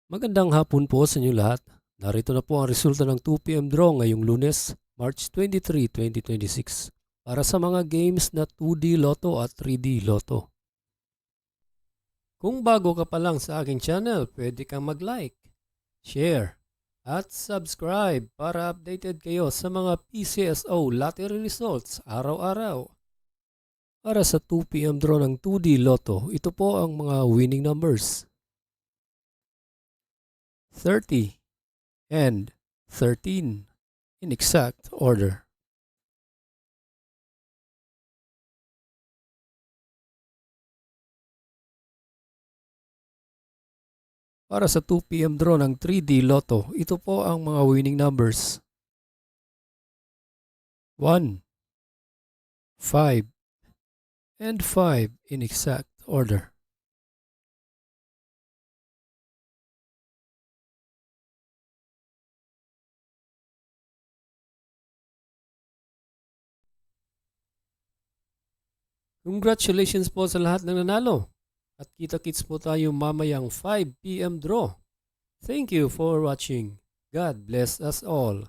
Magandang hapon po sa inyo lahat. Narito na po ang resulta ng 2 PM draw ngayong Lunes, March 23, 2026 para sa mga games na 2D Lotto at 3D Lotto. Kung bago ka pa lang sa aking channel, pwede kang mag-like, share, at subscribe para updated kayo sa mga PCSO lottery results araw-araw. Para sa 2 PM draw ng 2D Lotto, ito po ang mga winning numbers: 30 and 13 in exact order. Para sa 2 PM draw ng 3D Lotto, ito po ang mga winning numbers: 1, 5, and 5 in exact order. Congratulations po sa lahat ng nanalo. At kita-kits po tayo mamayang 5 PM draw. Thank you for watching. God bless us all.